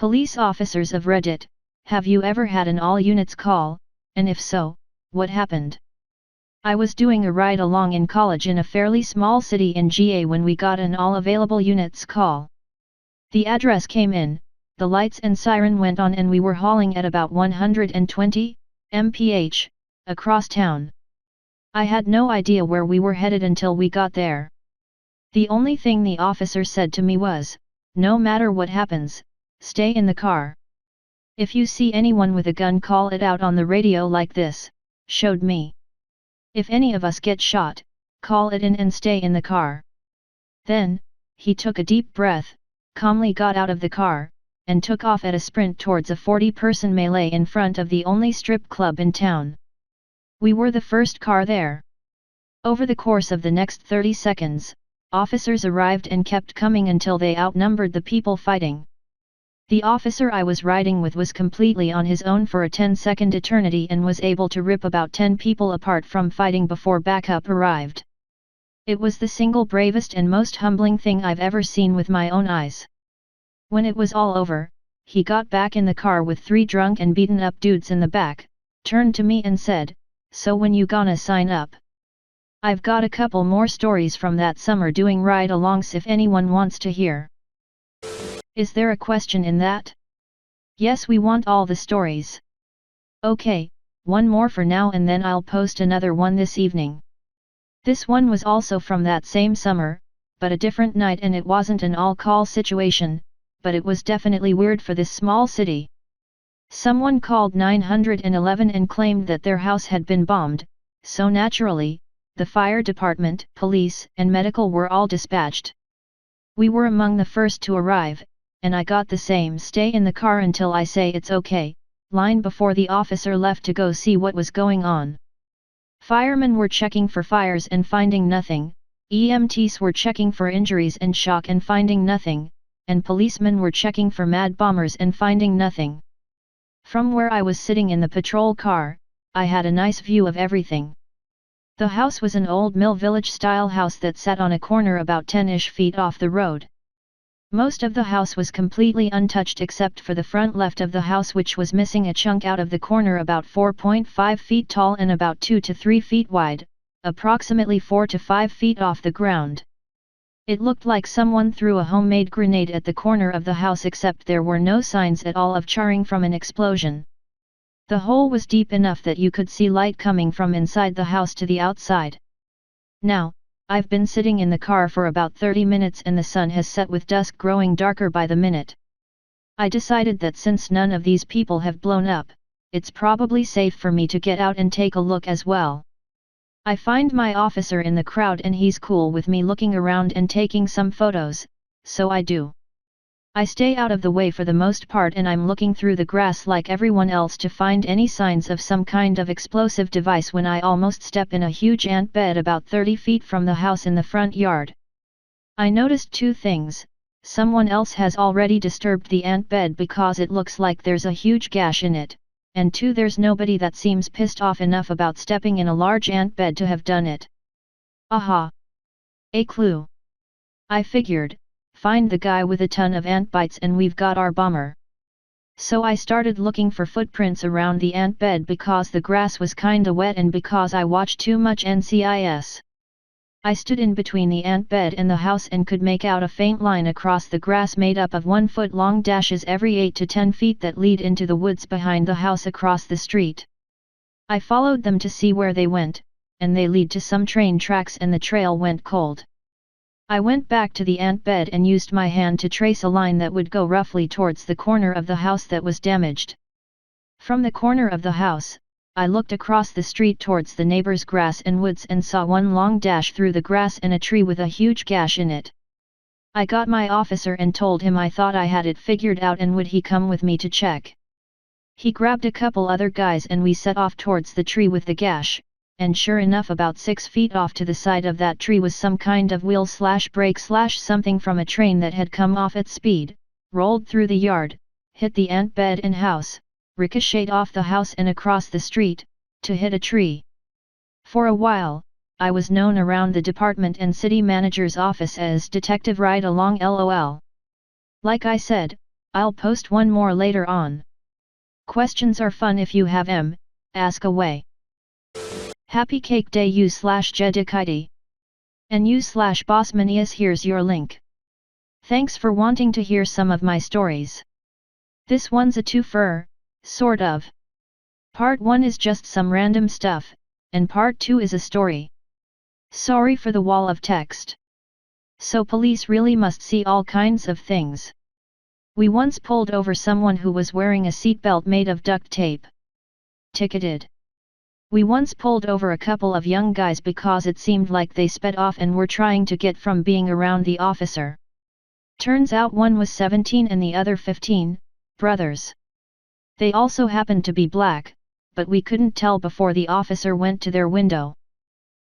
Police officers of Reddit, have you ever had an all-units call, and if so, what happened? I was doing a ride-along in college in a fairly small city in GA when we got an all-available units call. The address came in, the lights and siren went on and we were hauling at about 120 mph, across town. I had no idea where we were headed until we got there. The only thing the officer said to me was, "No matter what happens, stay in the car. If you see anyone with a gun, call it out on the radio like this," showed me. "If any of us get shot, call it in and stay in the car." Then, he took a deep breath, calmly got out of the car, and took off at a sprint towards a 40-person melee in front of the only strip club in town. We were the first car there. Over the course of the next 30 seconds, officers arrived and kept coming until they outnumbered the people fighting. The officer I was riding with was completely on his own for a 10-second eternity and was able to rip about 10 people apart from fighting before backup arrived. It was the single bravest and most humbling thing I've ever seen with my own eyes. When it was all over, he got back in the car with 3 drunk and beaten up dudes in the back, turned to me and said, "So when you gonna sign up?" I've got a couple more stories from that summer doing ride-alongs if anyone wants to hear. Is there a question in that? Yes, we want all the stories. Okay, one more for now and then I'll post another one this evening. This one was also from that same summer, but a different night, and it wasn't an all-call situation, but it was definitely weird for this small city. Someone called 911 and claimed that their house had been bombed, so naturally, the fire department, police, and medical were all dispatched. We were among the first to arrive, and I got the same "stay in the car until I say it's okay" line before the officer left to go see what was going on. Firemen were checking for fires and finding nothing, EMTs were checking for injuries and shock and finding nothing, and policemen were checking for mad bombers and finding nothing. From where I was sitting in the patrol car, I had a nice view of everything. The house was an old mill village-style house that sat on a corner about 10-ish feet off the road. Most of the house was completely untouched except for the front left of the house, which was missing a chunk out of the corner about 4.5 feet tall and about 2 to 3 feet wide, approximately 4 to 5 feet off the ground. It looked like someone threw a homemade grenade at the corner of the house, except there were no signs at all of charring from an explosion. The hole was deep enough that you could see light coming from inside the house to the outside. Now, I've been sitting in the car for about 30 minutes and the sun has set with dusk growing darker by the minute. I decided that since none of these people have blown up, it's probably safe for me to get out and take a look as well. I find my officer in the crowd and he's cool with me looking around and taking some photos, so I do. I stay out of the way for the most part and I'm looking through the grass like everyone else to find any signs of some kind of explosive device when I almost step in a huge ant bed about 30 feet from the house in the front yard. I noticed 2 things: someone else has already disturbed the ant bed because it looks like there's a huge gash in it, and 2, there's nobody that seems pissed off enough about stepping in a large ant bed to have done it. Aha! A clue. I figured, find the guy with a ton of ant bites and we've got our bomber. So I started looking for footprints around the ant bed because the grass was kinda wet and because I watched too much NCIS. I stood in between the ant bed and the house and could make out a faint line across the grass made up of 1-foot-long dashes every 8 to 10 feet that lead into the woods behind the house across the street. I followed them to see where they went, and they lead to some train tracks and the trail went cold. I went back to the ant bed and used my hand to trace a line that would go roughly towards the corner of the house that was damaged. From the corner of the house, I looked across the street towards the neighbor's grass and woods and saw one long dash through the grass and a tree with a huge gash in it. I got my officer and told him I thought I had it figured out and would he come with me to check. He grabbed a couple other guys and we set off towards the tree with the gash, and sure enough about 6 feet off to the side of that tree was some kind of wheel/brake/something from a train that had come off at speed, rolled through the yard, hit the ant bed and house, ricocheted off the house and across the street, to hit a tree. For a while, I was known around the department and city manager's office as Detective Ride Along LOL. Like I said, I'll post one more later on. Questions are fun if you have 'em, ask away. Happy Cake Day u/jedikiti. And u/bossmanias, here's your link. Thanks for wanting to hear some of my stories. This one's a twofer, sort of. Part 1 is just some random stuff, and part 2 is a story. Sorry for the wall of text. So police really must see all kinds of things. We once pulled over someone who was wearing a seatbelt made of duct tape. Ticketed. We once pulled over a couple of young guys because it seemed like they sped off and were trying to get from being around the officer. Turns out one was 17 and the other 15, brothers. They also happened to be black, but we couldn't tell before the officer went to their window.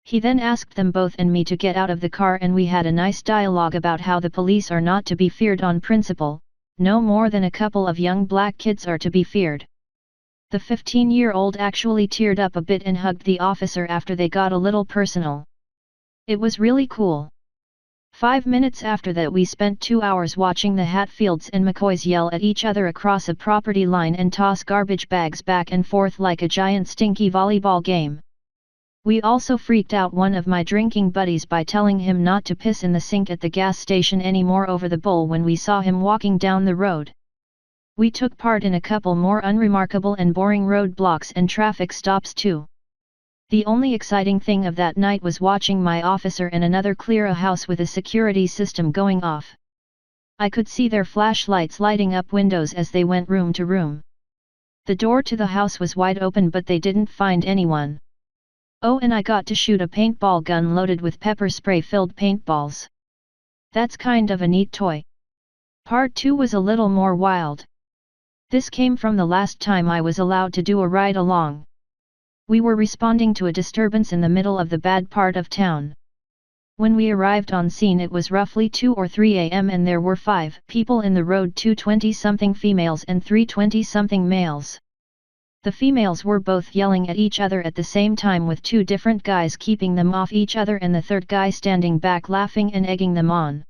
He then asked them both and me to get out of the car, and we had a nice dialogue about how the police are not to be feared on principle, no more than a couple of young black kids are to be feared. The 15-year-old actually teared up a bit and hugged the officer after they got a little personal. It was really cool. 5 minutes after that we spent 2 hours watching the Hatfields and McCoys yell at each other across a property line and toss garbage bags back and forth like a giant stinky volleyball game. We also freaked out one of my drinking buddies by telling him not to piss in the sink at the gas station anymore over the bowl when we saw him walking down the road. We took part in a couple more unremarkable and boring roadblocks and traffic stops too. The only exciting thing of that night was watching my officer and another clear a house with a security system going off. I could see their flashlights lighting up windows as they went room to room. The door to the house was wide open, but they didn't find anyone. Oh, and I got to shoot a paintball gun loaded with pepper spray filled paintballs. That's kind of a neat toy. Part 2 was a little more wild. This came from the last time I was allowed to do a ride along. We were responding to a disturbance in the middle of the bad part of town. When we arrived on scene it was roughly 2 or 3 a.m. and there were 5 people in the road, 2 20-something females and 3 20-something males. The females were both yelling at each other at the same time, with 2 different guys keeping them off each other and the third guy standing back laughing and egging them on.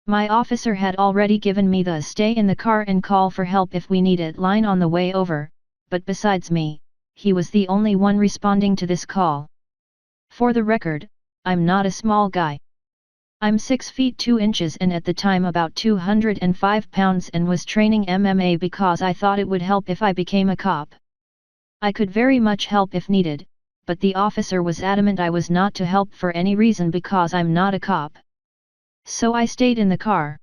My officer had already given me the stay in the car and call for help if we need it line on the way over, but besides me, he was the only one responding to this call. For the record, I'm not a small guy. I'm 6 feet 2 inches and at the time about 205 pounds and was training MMA because I thought it would help if I became a cop. I could very much help if needed, but the officer was adamant I was not to help for any reason because I'm not a cop. So I stayed in the car.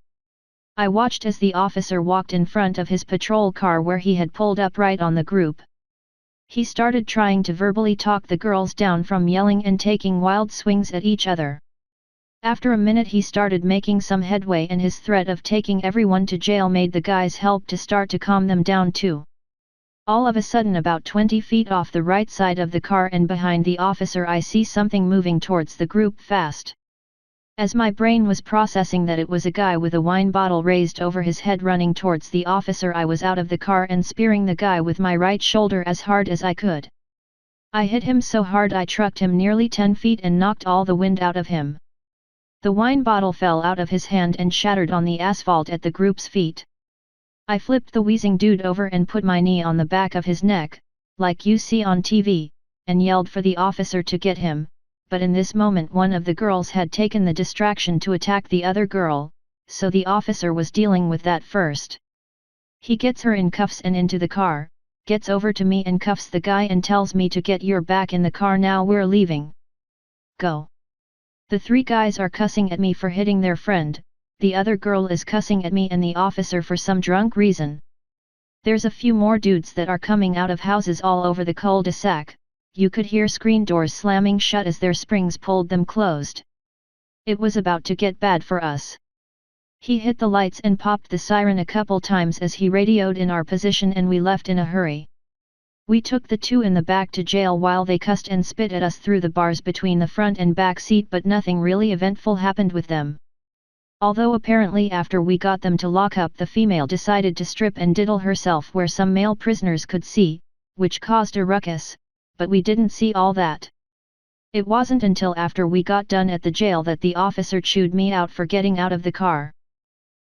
I watched as the officer walked in front of his patrol car where he had pulled up right on the group. He started trying to verbally talk the girls down from yelling and taking wild swings at each other. After a minute he started making some headway and his threat of taking everyone to jail made the guys help to start to calm them down too. All of a sudden, about 20 feet off the right side of the car and behind the officer, I see something moving towards the group fast. As my brain was processing that it was a guy with a wine bottle raised over his head running towards the officer, I was out of the car and spearing the guy with my right shoulder as hard as I could. I hit him so hard I trucked him nearly 10 feet and knocked all the wind out of him. The wine bottle fell out of his hand and shattered on the asphalt at the group's feet. I flipped the wheezing dude over and put my knee on the back of his neck, like you see on TV, and yelled for the officer to get him. But in this moment one of the girls had taken the distraction to attack the other girl, so the officer was dealing with that first. He gets her in cuffs and into the car, gets over to me and cuffs the guy and tells me to get your back in the car now, we're leaving. Go. The 3 guys are cussing at me for hitting their friend, the other girl is cussing at me and the officer for some drunk reason. There's a few more dudes that are coming out of houses all over the cul-de-sac. You could hear screen doors slamming shut as their springs pulled them closed. It was about to get bad for us. He hit the lights and popped the siren a couple times as he radioed in our position and we left in a hurry. We took the 2 in the back to jail while they cussed and spit at us through the bars between the front and back seat, but nothing really eventful happened with them. Although apparently after we got them to lock up, the female decided to strip and diddle herself where some male prisoners could see, which caused a ruckus. But we didn't see all that. It wasn't until after we got done at the jail that the officer chewed me out for getting out of the car.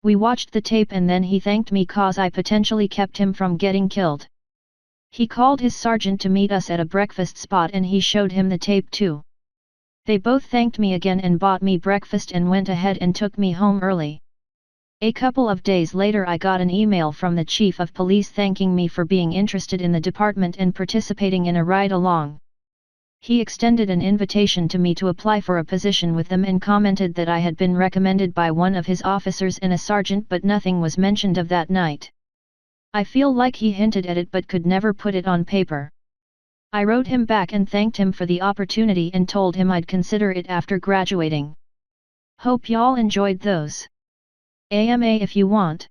We watched the tape and then he thanked me cause I potentially kept him from getting killed. He called his sergeant to meet us at a breakfast spot and he showed him the tape too. They both thanked me again and bought me breakfast and went ahead and took me home early. A couple of days later I got an email from the chief of police thanking me for being interested in the department and participating in a ride-along. He extended an invitation to me to apply for a position with them and commented that I had been recommended by one of his officers and a sergeant, but nothing was mentioned of that night. I feel like he hinted at it but could never put it on paper. I wrote him back and thanked him for the opportunity and told him I'd consider it after graduating. Hope y'all enjoyed those. AMA if you want.